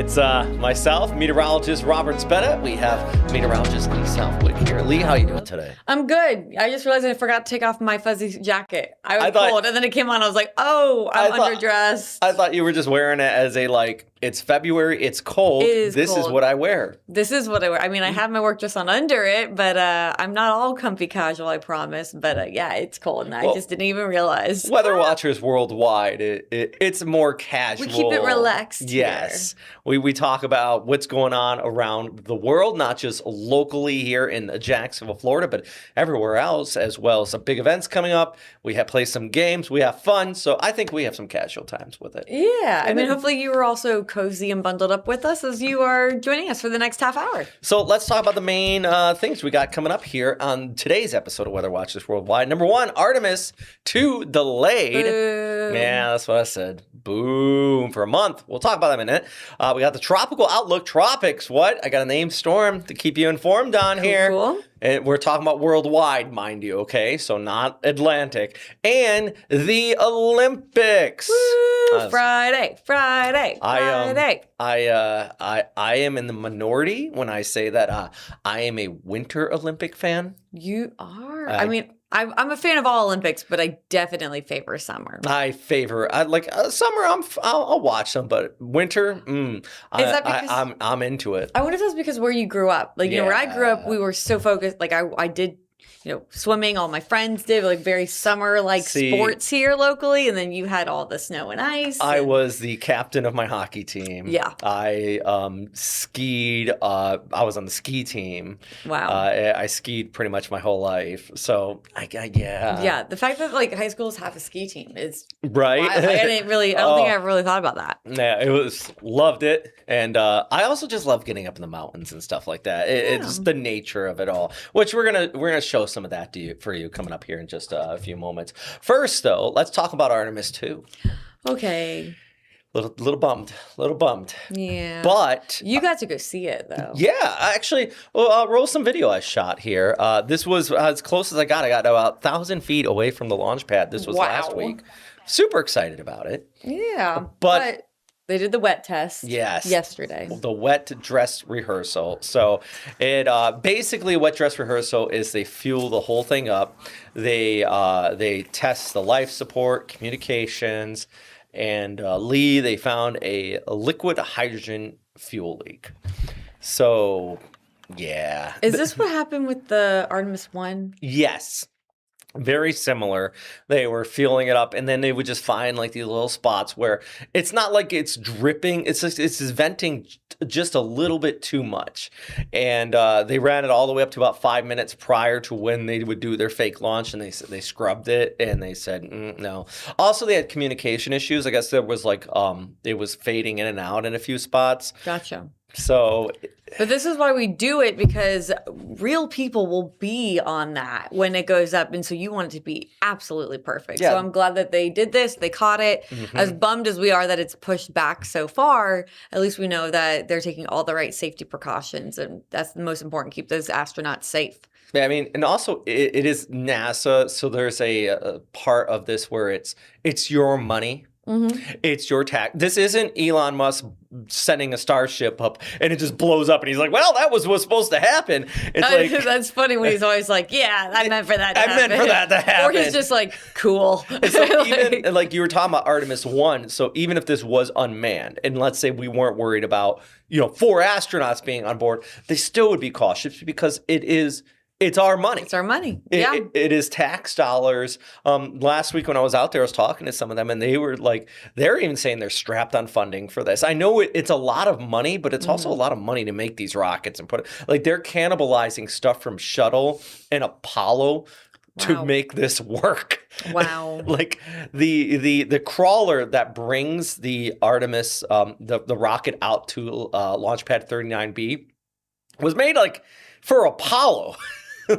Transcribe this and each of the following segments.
It's myself, meteorologist Robert Spetta. We have meteorologist Lee Southwick here. Lee, how you doing today? I'm good. I just realized I forgot to take off my fuzzy jacket. I thought, cold, and then it came on. I was like, oh, I'm underdressed. I thought you were just wearing it as a, like, it's February, it's cold. This is what I wear. This is what I wear. I mean, I have my work dress on under it, but I'm not all comfy casual, I promise. But yeah, it's cold, and I just didn't even realize. Weather watchers worldwide, it's more casual. We keep it relaxed. Yes. We talk about what's going on around the world, not just locally here in Jacksonville, Florida, but everywhere else, as well as some big events coming up. We have played some games. We have fun. So I think we have some casual times with it. Yeah. I mean, hopefully you were also cozy and bundled up with us as you are joining us for the next half hour. So let's talk about the main things we got coming up here on today's episode of Weather Watchers Worldwide. Number one, Artemis 2 delayed. Boom. Yeah, that's what I said. Boom. For a month. We'll talk about that in a minute. We got the tropical outlook, tropics. What? I got a named storm to keep you informed on here. Cool. And we're talking about worldwide, mind you, okay? So not Atlantic. And the Olympics. Woo, Friday. I am in the minority when I say that I am a Winter Olympic fan. You are? I mean, I'm a fan of all Olympics, but I definitely favor summer. Summer. I'll watch them, but winter, I'm into it. I wonder if that's because where you grew up. Like, you know, where I grew up, we were so focused. Like, I did, you know, swimming. All my friends did, like, very summer sports here locally, and then you had all the snow and ice. I was the captain of my hockey team. Yeah. I skied. I was on the ski team. Wow. I skied pretty much my whole life. So yeah. Yeah. The fact that like high schools have a ski team is right. I don't think I ever really thought about that. Yeah, loved it, and I also just love getting up in the mountains and stuff like that. It's the nature of it all, which we're gonna show some of that for you coming up here in just a few moments. First, though, let's talk about Artemis 2. Okay. Little bummed. Yeah. But you got to go see it, though. Yeah, actually, I'll roll some video I shot here. This was as close as I got. I got about 1,000 feet away from the launch pad. This was last week. Super excited about it. Yeah. But they did the wet test yesterday. The wet dress rehearsal. So it basically wet dress rehearsal is they fuel the whole thing up. They test the life support, communications, and they found a liquid hydrogen fuel leak. So yeah. Is this what happened with the Artemis 1? Yes. Very similar. They were fueling it up, and then they would just find like these little spots where it's not like it's dripping. It's just venting just a little bit too much. And they ran it all the way up to about 5 minutes prior to when they would do their fake launch, and they scrubbed it, and they said no. Also, they had communication issues. I guess there was like it was fading in and out in a few spots. Gotcha. So, but this is why we do it, because real people will be on that when it goes up. And so you want it to be absolutely perfect. Yeah. So I'm glad that they did this. They caught it. Mm-hmm. As bummed as we are that it's pushed back so far, at least we know that they're taking all the right safety precautions. And that's the most important. Keep those astronauts safe. Yeah, I mean, and also it is NASA. So there's a part of this where it's your money. Mm-hmm. It's your tax. This isn't Elon Musk sending a starship up and it just blows up and he's like, well, that was what's supposed to happen. It's that's funny when he's always like, yeah, I meant for that to happen. Or he's just like, cool. So even like you were talking about Artemis 1, so even if this was unmanned and let's say we weren't worried about, 4 astronauts being on board, they still would be cautious because it's our money. It's our money. Yeah. It is tax dollars. Last week when I was out there, I was talking to some of them and they were like, they're even saying they're strapped on funding for this. I know it's a lot of money, but it's also a lot of money to make these rockets and put it, like they're cannibalizing stuff from Shuttle and Apollo to make this work. Wow. Like the crawler that brings the Artemis, the rocket out to Launch Pad 39B was made like for Apollo. Wow.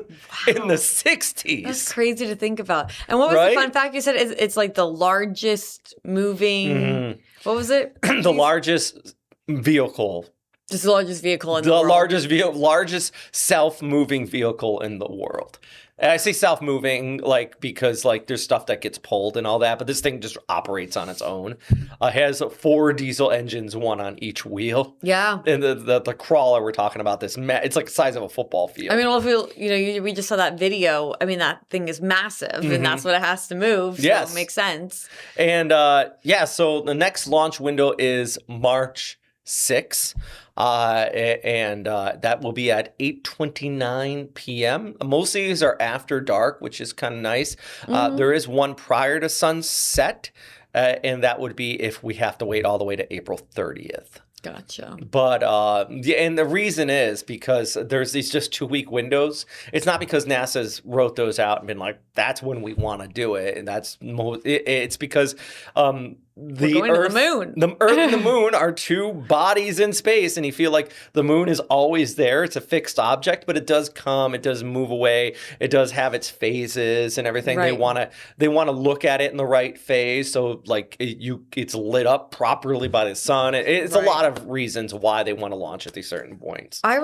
In the 60s. That's crazy to think about. And what was the fun fact you said? It's like the largest moving, what was it? The largest vehicle Just the largest vehicle in the The world. largest self-moving vehicle in the world. And I say self-moving because there's stuff that gets pulled and all that, but this thing just operates on its own. Has 4 diesel engines, 1 on each wheel. Yeah. And the crawler we're talking about, it's like the size of a football field. I mean, well, we just saw that video. I mean, that thing is massive, and that's what it has to move. So Yes. it makes sense. And so the next launch window is March 6th. And that will be at 8:29 p.m. Most of these are after dark, which is kind of nice. There is one prior to sunset, and that would be if we have to wait all the way to April 30th. Gotcha. But and the reason is because there's these just 2-week windows. It's not because NASA's wrote those out and been like, that's when we want to do it, and it's because the Earth, the Earth and the Moon are 2 bodies in space, and you feel like the Moon is always there. It's a fixed object, but it does come, it does move away, it does have its phases and everything. Right. They want to look at it in the right phase, so it's lit up properly by the sun. It's Right. a lot of reasons why they want to launch at these certain points. I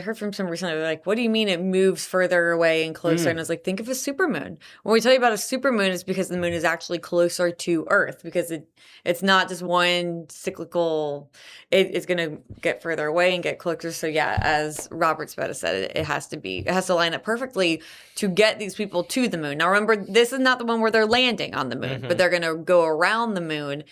heard from some recently, like, what do you mean it moves further away and closer? And I was like, think of a supermoon. When we tell you about a supermoon, it's because the moon is actually closer to Earth, because it's not just one cyclical, it's going to get further away and get closer. So yeah, as Robert Speta said, it has to line up perfectly to get these people to the moon. Now remember, this is not the one where they're landing on the moon, but they're going to go around the moon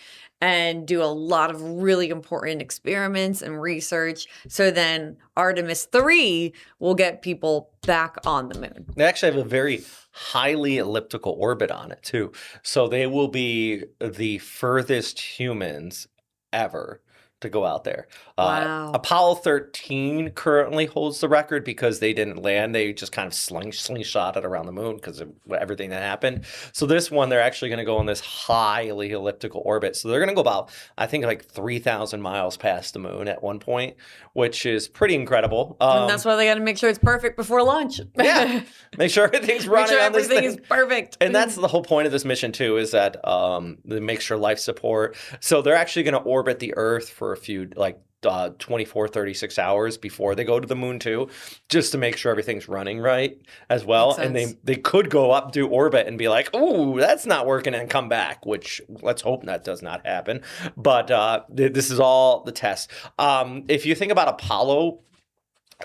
and do a lot of really important experiments and research. So then Artemis 3 will get people back on the moon. They actually have a very highly elliptical orbit on it too. So they will be the furthest humans ever to go out there. Wow. Apollo 13 currently holds the record because they didn't land. They just kind of slingshot it around the moon because of everything that happened. So this one, they're actually going to go on this highly elliptical orbit. So they're going to go about, I think, like 3,000 miles past the moon at one point, which is pretty incredible. And that's why they got to make sure it's perfect before launch. Yeah. Make sure everything's running on this thing. Everything is perfect. And that's the whole point of this mission too, is that they make sure life support. So they're actually going to orbit the Earth for a few 24, 36 hours before they go to the moon too, just to make sure everything's running right as well. And they could go up, do orbit, and be like, oh, that's not working, and come back, which let's hope that does not happen. But this is all the test. If you think about Apollo,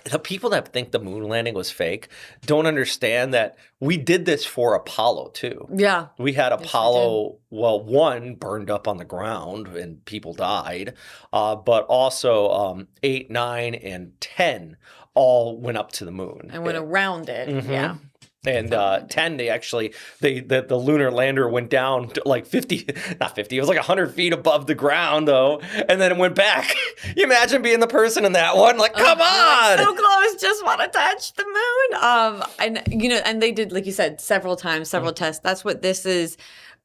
the people that think the moon landing was fake don't understand that we did this for Apollo too. Yeah. We had Apollo, 1 burned up on the ground and people died, but also 8, 9, and 10 all went up to the moon. And went around it, yeah. And 10, the lunar lander went down to like 50, not 50, it was like 100 feet above the ground though. And then it went back. You imagine being the person in that one, like, come on. So close, just want to touch the moon. And they did, like you said, several times, several tests. That's what this is.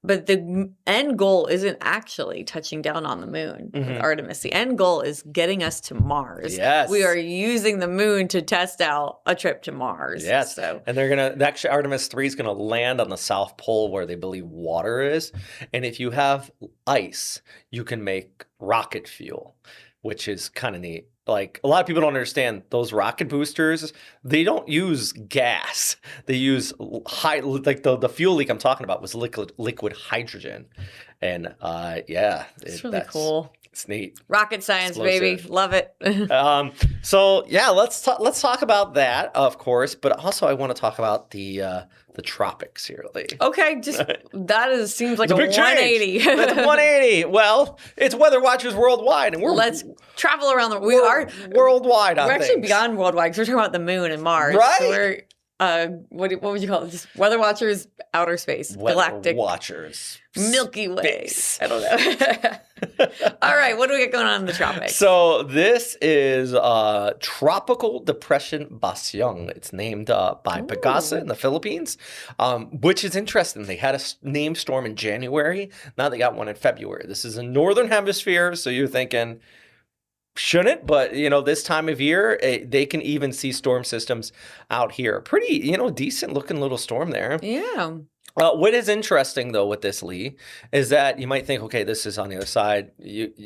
But the end goal isn't actually touching down on the moon with Artemis. The end goal is getting us to Mars. Yes. We are using the moon to test out a trip to Mars. Yes. So. And actually Artemis 3 is going to land on the South Pole where they believe water is. And if you have ice, you can make rocket fuel, which is kind of neat. Like, a lot of people don't understand those rocket boosters, they don't use gas. They use the fuel leak I'm talking about was liquid hydrogen. And It's really cool. It's neat. Rocket science, Explosive. baby. Love it. So yeah, let's talk about that, of course, but also I want to talk about the tropics here, Lee. Okay, that seems like a big 180. Change. That's 180. Well, it's Weather Watchers worldwide, and Let's travel around we are worldwide on We're actually things. beyond worldwide because we're talking about the moon and Mars. Right. So we're what would you call it? Just Weather Watchers, outer space, galactic Watchers, Milky Way. Space. I don't know. All right, what do we get going on in the tropics? So this is Tropical Depression Basyang. It's named by Pagasa in the Philippines, which is interesting. They had a named storm in January. Now they got one in February. This is in Northern Hemisphere, so you're thinking, shouldn't, but this time of year, they can even see storm systems out here. Pretty, decent looking little storm there. Yeah. What is interesting though with this, Lee, is that you might think, okay, this is on the other side.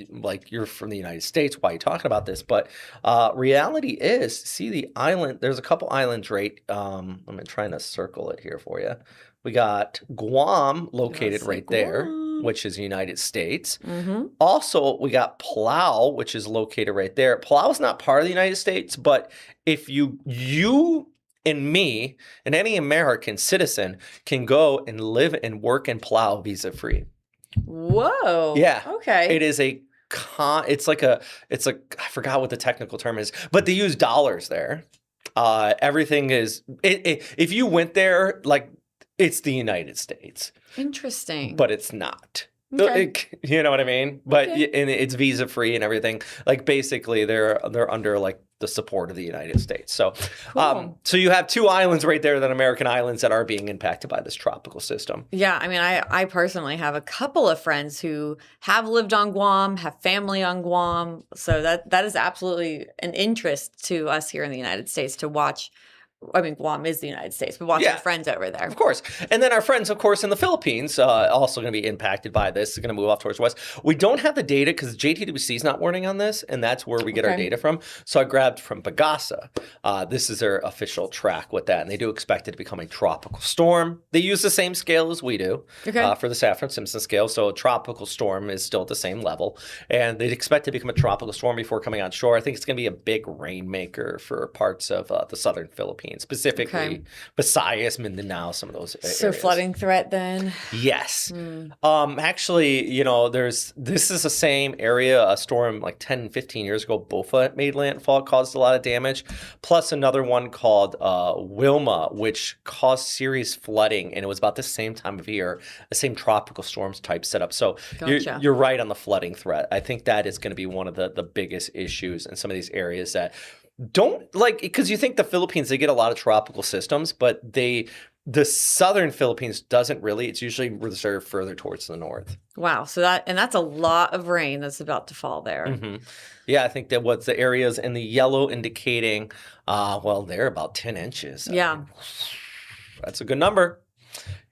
Like you're from the United States. Why are you talking about this? But reality is, see the island. There's a couple islands right. I'm trying to circle it here for you. We got Guam located right there, which is the United States. Also, we got Palau, which is located right there. Palau is not part of the United States, but if you and me and any American citizen can go and live and work in Palau visa free. Whoa. Yeah. Okay. It is it's like I forgot what the technical term is, but they use dollars there. Everything is, if you went there, like it's the United States. Interesting. But it's not. Okay. You know what I mean? But Okay. and it's visa free and everything. Like basically they're under like the support of the United States. So Cool. so you have two islands right there, that American islands, that are being impacted by this tropical system. Yeah, I mean, I personally have a couple of friends who have lived on Guam, have family on Guam. So that is absolutely an interest to us here in the United States to watch. I mean, Guam is the United States, but watching Yeah. friends over there. Of course. And then our friends, of course, in the Philippines, also going to be impacted by this. They're going to move off towards west. We don't have the data because JTWC is not warning on this, and that's where we get our Okay. data from. So I grabbed from Pagasa. This is their official track with that, and they do expect it to become a tropical storm. They use the same scale as we do Okay. for the Saffir-Simpson scale, so a tropical storm is still at the same level, and they'd expect it to become a tropical storm before coming on shore. I think it's going to be a big rainmaker for parts of the southern Philippines, specifically Visayas, Mindanao, some of those areas. So flooding threat then. Yes. Actually, you know, this is the same area. A storm like 10, 15 years ago, Bofa made landfall, caused a lot of damage. Plus another one called Wilma, which caused serious flooding. And it was about the same time of year, the same tropical storms type setup. So Gotcha. you're right on the flooding threat. I think that is going to be one of the biggest issues in some of these areas that don't like, because you think the Philippines, they get a lot of tropical systems, but the southern Philippines doesn't really. It's usually reserved further towards the north. Wow. So that's a lot of rain that's about to fall there. Mm-hmm. Yeah, I think that what's the areas in the yellow indicating, well, they're about 10 inches. Yeah. That's a good number.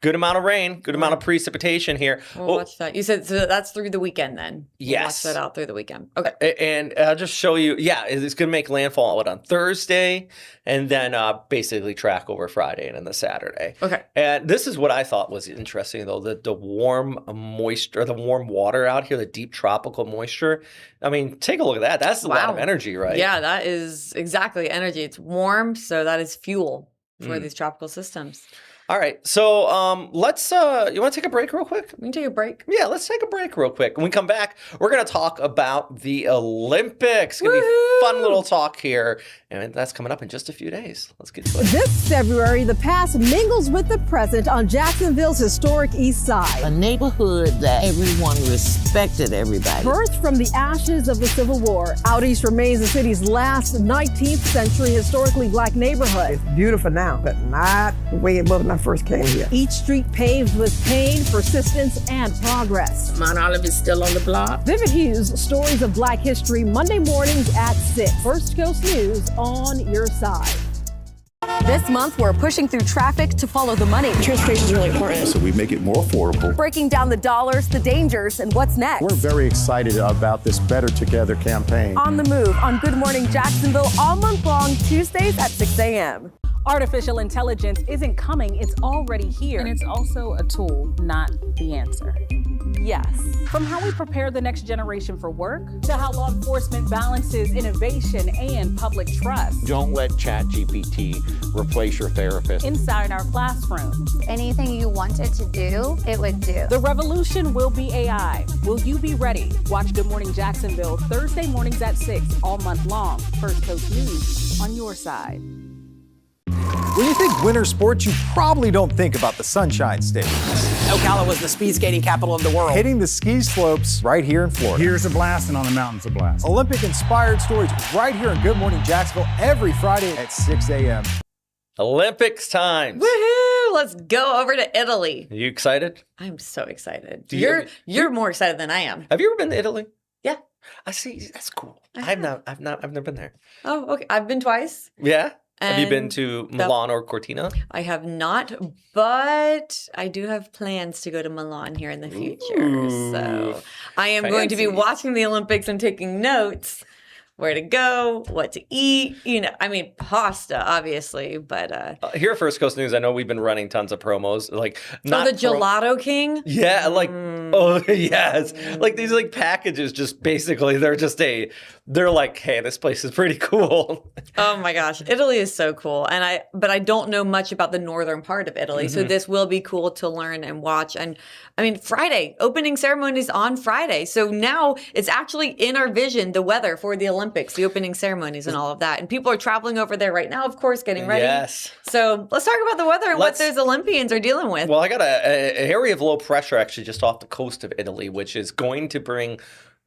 Good amount of rain, good amount of precipitation here. We'll watch that. You said so that's through the weekend then? We'll Yes. watch that out through the weekend. Okay. And I'll just show you, yeah, it's going to make landfall on Thursday and then basically track over Friday and then the Saturday. Okay. And this is what I thought was interesting, though, the warm moisture, the warm water out here, the deep tropical moisture. I mean, take a look at that. That's a lot of Wow. energy, right? Yeah, that is exactly energy. It's warm, so that is fuel for these tropical systems. All right. So let's, you want to take a break real quick? We can take a break. Yeah, let's take a break real quick. When we come back, we're going to talk about the Olympics. It's going to be a fun little talk here. And that's coming up in just a few days. Let's get to it. This February, the past mingles with the present on Jacksonville's historic East Side. A neighborhood that everyone respected everybody. Birthed from the ashes of the Civil War, Out East remains the city's last 19th century historically black neighborhood. It's beautiful now, but not the way it was when I first came here. Each street paved with pain, persistence, and progress. Mount Olive is still on the block. Vivid Hues, stories of black history, Monday mornings at 6. First Coast News on your side. This month, we're pushing through traffic to follow the money. Transportation is really important. So we make it more affordable. Breaking down the dollars, the dangers, and what's next. We're very excited about this Better Together campaign. On the Move on Good Morning Jacksonville all month long, Tuesdays at 6 a.m. Artificial intelligence isn't coming, it's already here. And it's also a tool, not the answer. Yes. From how we prepare the next generation for work, to how law enforcement balances innovation and public trust. Don't let ChatGPT replace your therapist. Inside our classrooms. Anything you wanted to do, it would do. The revolution will be AI. Will you be ready? Watch Good Morning Jacksonville Thursday mornings at 6 all month long. First Coast News on your side. When you think winter sports, you probably don't think about the Sunshine State. Ocala was the speed skating capital of the world. Hitting the ski slopes right here in Florida. Here's a blast, and on the mountains a blast. Olympic-inspired stories right here in Good Morning Jacksonville every Friday at 6 a.m. Olympics time. Woohoo! Let's go over to Italy. Are you excited? I'm so excited. Do You're more excited than I am. Have you ever been to Italy? Yeah. I see. That's cool. I've never been there. Oh, okay. I've been twice. Yeah. Have you been to Milan or Cortina? I have not, but I do have plans to go to Milan here in the future. So I am going to be watching the Olympics and taking notes. Where to go, what to eat, I mean, pasta, obviously, but... Here at First Coast News, I know we've been running tons of promos, like... not the Gelato King? Yeah, like, oh, yes. Like, these, like, packages just basically, they're like, hey, this place is pretty cool. Oh my gosh, Italy is so cool. But I don't know much about the northern part of Italy, so this will be cool to learn and watch. And, I mean, Friday, opening ceremonies on Friday. So now it's actually in our vision, the weather for the Olympics, the opening ceremonies and all of that. And people are traveling over there right now, of course, getting ready. Yes. So let's talk about the weather and what those Olympians are dealing with. Well, I got an area of low pressure actually just off the coast of Italy, which is going to bring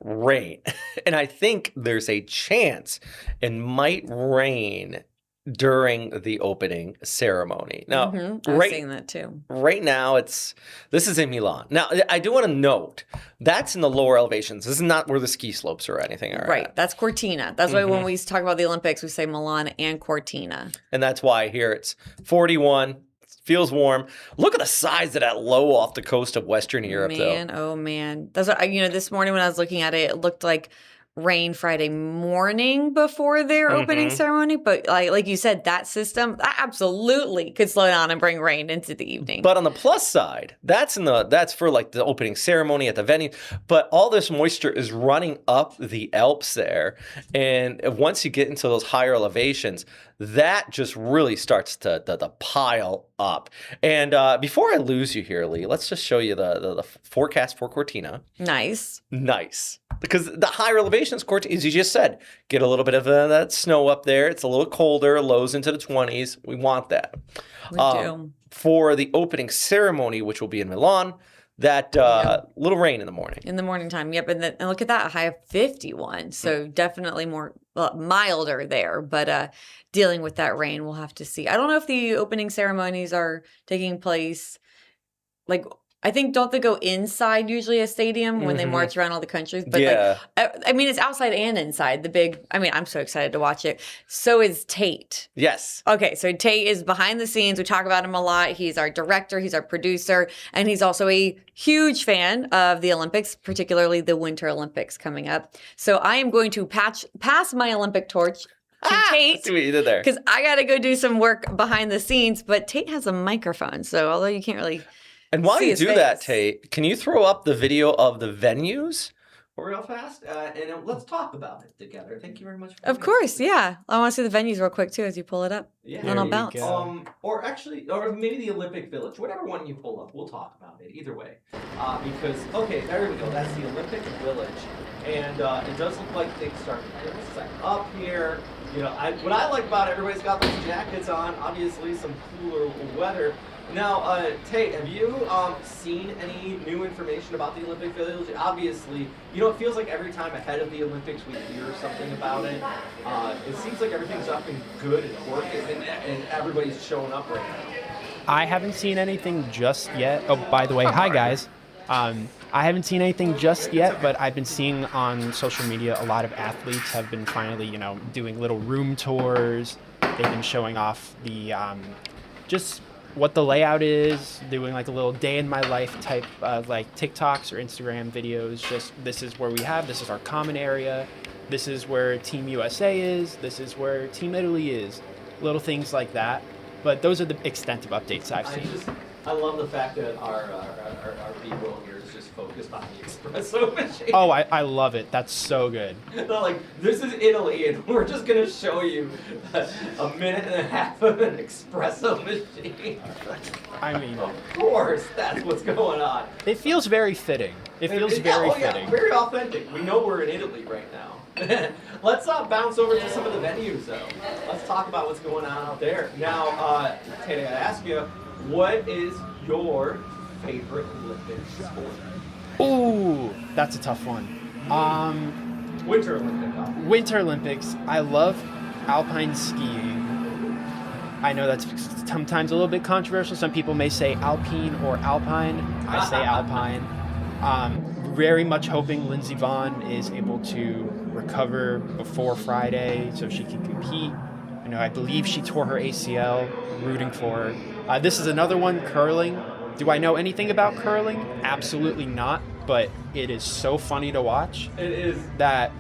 rain. And I think there's a chance it might rain during the opening ceremony. Now, I'm seeing that too. Right now, this is in Milan. Now, I do want to note, that's in the lower elevations. This is not where the ski slopes or anything are Right, at. that's Cortina. That's why when we talk about the Olympics, we say Milan and Cortina. And that's why here it's 41, feels warm. Look at the size of that low off the coast of Western Europe, though. Oh, man. That's what, this morning when I was looking at it, it looked like rain Friday morning before their opening ceremony. But like you said, that system that absolutely could slow down and bring rain into the evening. But on the plus side, that's for like the opening ceremony at the venue. But all this moisture is running up the Alps there. And once you get into those higher elevations, that just really starts to pile up. And before I lose you here, Lee, let's just show you the forecast for Cortina. Nice. Because the higher elevations, Cortina, as you just said, get a little bit of that snow up there. It's a little colder, lows into the 20s. We want that. We do. For the opening ceremony, which will be in Milan, that little rain in the morning. In the morning time, yep. And look at that, a high of 51. So definitely more milder there. But dealing with that rain, we'll have to see. I don't know if the opening ceremonies are taking place, like, I think, don't they go inside usually a stadium when they march around all the countries? But I mean, it's outside and inside. I'm so excited to watch it. So is Tate. Yes. Okay, so Tate is behind the scenes. We talk about him a lot. He's our director. He's our producer. And he's also a huge fan of the Olympics, particularly the Winter Olympics coming up. So I am going to pass my Olympic torch to Tate. See what you did there. Because I got to go do some work behind the scenes. But Tate has a microphone. So although you can't really... And while you do that, Tate, can you throw up the video of the venues real fast? And let's talk about it together. Thank you very much. Of course, yeah. I want to see the venues real quick, too, as you pull it up. Yeah. And I'll bounce. Or maybe the Olympic Village. Whatever one you pull up, we'll talk about it. Either way. Because, okay, there we go. That's the Olympic Village. And it does look like things start to set up here. What I like about it, everybody's got those jackets on. Obviously, some cooler weather. Now, Tate, have you seen any new information about the Olympic Village? Obviously, it feels like every time ahead of the Olympics we hear something about it. It seems like everything's up and good and working, and everybody's showing up right now. I haven't seen anything just yet. Oh, by the way, hi guys. I haven't seen anything just yet, but I've been seeing on social media a lot of athletes have been finally, doing little room tours. They've been showing off the just what the layout is, doing like a little day in my life type like TikToks or Instagram videos. Just this is our common area. This is where Team USA is. This is where Team Italy is. Little things like that. But those are the extent of updates I've seen. I love the fact that our B-roll here is just focused on the espresso machine. Oh, I love it. That's so good. They're like, this is Italy, and we're just going to show you a minute and a half of an espresso machine. I mean, of course, that's what's going on. It feels very fitting. It feels very fitting. Very authentic. We know we're in Italy right now. Let's bounce over to some of the venues, though. Let's talk about what's going on out there. Now, Tate, I ask you, what is your favorite Olympic sport? Ooh, that's a tough one. Winter Olympics. Winter Olympics. I love alpine skiing. I know that's sometimes a little bit controversial. Some people may say alpine or alpine. I say alpine. Very much hoping Lindsey Vonn is able to recover before Friday so she can compete. I believe she tore her ACL. Rooting for her. This is another one, curling. Do I know anything about curling? Absolutely not. But it is so funny to watch. It is. That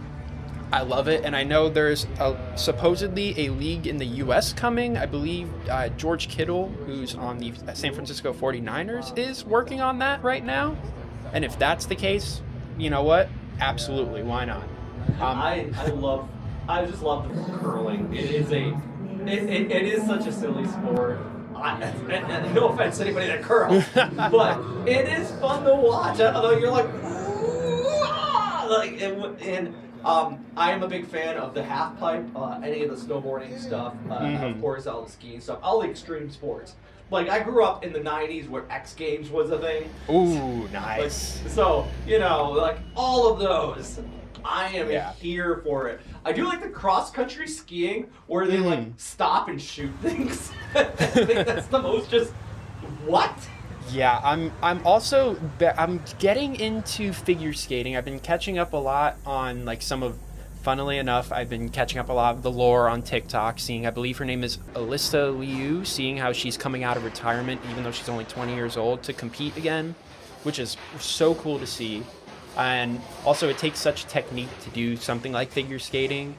I love it. And I know there's supposedly a league in the U.S. coming. I believe George Kittle, who's on the San Francisco 49ers, is working on that right now. And if that's the case, you know what? Absolutely. Why not? I just love the curling. It is such a silly sport. And no offense to anybody that curls, but it is fun to watch. I don't know, you're like, I am a big fan of the half pipe, any of the snowboarding stuff, of course, all the skiing stuff, all the extreme sports. Like, I grew up in the 90s where X Games was a thing. Ooh, nice. Like, so, like, all of those, I am here for it. I do like the cross-country skiing where they, like, stop and shoot things. I think that's the most just, what? Yeah, I'm getting into figure skating. I've been catching up a lot on, like, funnily enough, I've been catching up a lot of the lore on TikTok, seeing, I believe her name is Alyssa Liu, seeing how she's coming out of retirement, even though she's only 20 years old, to compete again, which is so cool to see. And also, it takes such technique to do something like figure skating.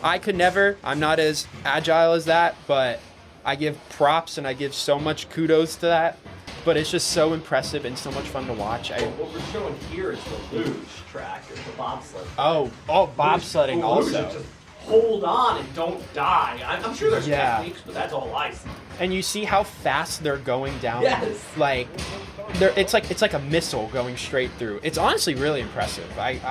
I could never. I'm not as agile as that, but I give props and I give so much kudos to that. But it's just so impressive and so much fun to watch. What we're showing here is the luge track, or the bobsled. Oh, bobsledding also. Just hold on and don't die. I'm sure there's techniques, but that's all I see. And you see how fast they're going down. Yes. Like, it's like a missile going straight through. It's honestly really impressive. Like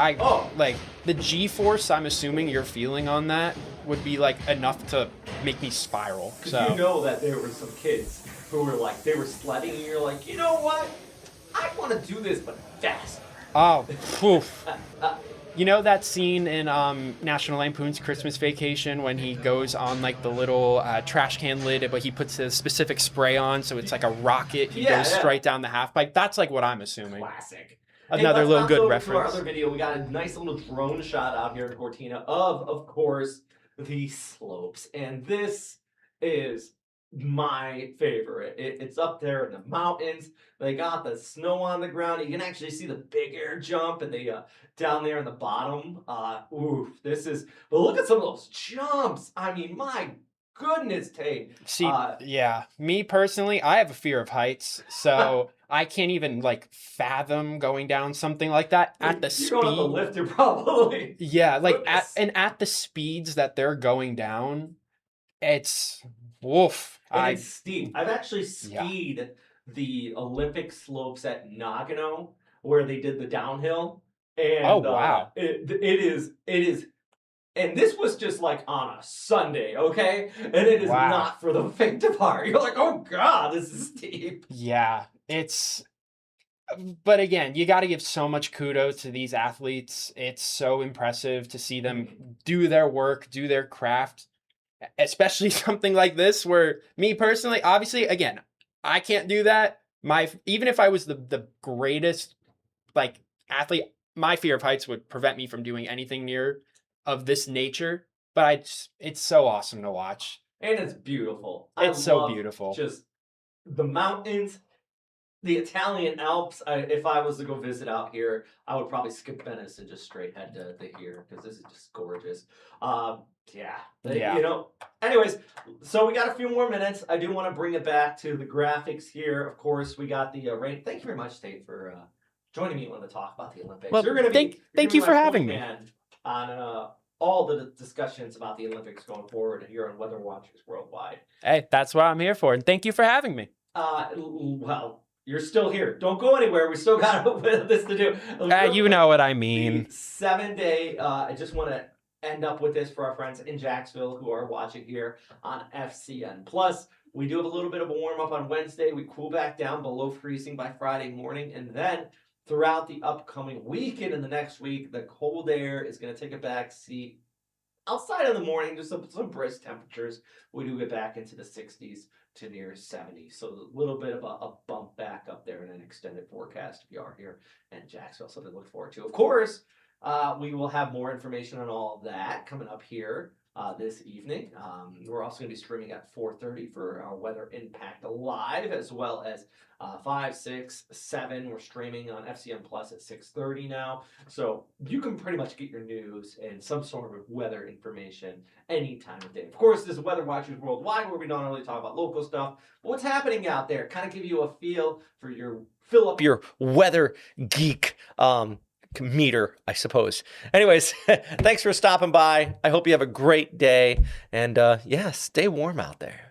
the G-force I'm assuming you're feeling on that would be like enough to make me spiral. So you know that there were some kids who were like, they were sledding and you're like, you know what? I want to do this, but faster. Oh, poof. You know that scene in National Lampoon's Christmas Vacation when he goes on like the little trash can lid, but he puts a specific spray on, so it's like a rocket. He goes straight down the half pipe. That's like what I'm assuming. Classic. Another little good reference. To our other video, we got a nice little drone shot out here in Cortina of course, the slopes, and this is my favorite. It's up there in the mountains. They got the snow on the ground. You can actually see the big air jump and the down there in the bottom. This is, but look at some of those jumps. I mean, my goodness, Tate. See, me personally, I have a fear of heights, so I can't even like fathom going down something like that at the speed. Going up the lifter, probably. Yeah, like at the speeds that they're going down, it's woof. It's steep. I've actually skied the Olympic slopes at Nagano where they did the downhill. And wow. It is, and this was just like on a Sunday, okay? And it is not for the faint of heart. You're like, oh God, this is steep. Yeah, but again, you got to give so much kudos to these athletes. It's so impressive to see them do their work, do their craft. Especially something like this where me personally, obviously, again, I can't do that. Even if I was the greatest like athlete, my fear of heights would prevent me from doing anything near of this nature. But it's so awesome to watch. And it's beautiful. It's so beautiful. Just the mountains, the Italian Alps. If I was to go visit out here, I would probably skip Venice and just straight head to here because this is just gorgeous. You know, anyways, so we got a few more minutes. I do want to bring it back to the graphics here. Of course, we got the rain. Thank you very much, Tate, for joining me when we talk about the Olympics. Well, thank you for having me on all the discussions about the Olympics going forward here on Weather Watchers Worldwide. Hey, that's what I'm here for, and thank you for having me. Well, you're still here. Don't go anywhere. We still got this to do. You know what I mean. 7-day. I just want to end up with this for our friends in Jacksonville who are watching here on FCN Plus. We do have a little bit of a warm up on Wednesday. We cool back down below freezing by Friday morning, and then throughout the upcoming week and in the next week, the cold air is going to take a back seat. Outside in the morning, just some brisk temperatures. We do get back into the 60s to near 70s. So a little bit of a bump back up there in an extended forecast if you are here in Jacksonville. Something to look forward to. Of course, we will have more information on all of that coming up here this evening. We're also going to be streaming at 4:30 for our Weather Impact Live, as well as 5, 6, 7. We're streaming on FCM Plus at 6:30 now. So you can pretty much get your news and some sort of weather information any time of day. Of course, this is Weather Watchers Worldwide, where we don't only talk about local stuff, but what's happening out there. Kind of give you a feel for fill up your weather geek meter, I suppose. Anyways, thanks for stopping by. I hope you have a great day. And stay warm out there.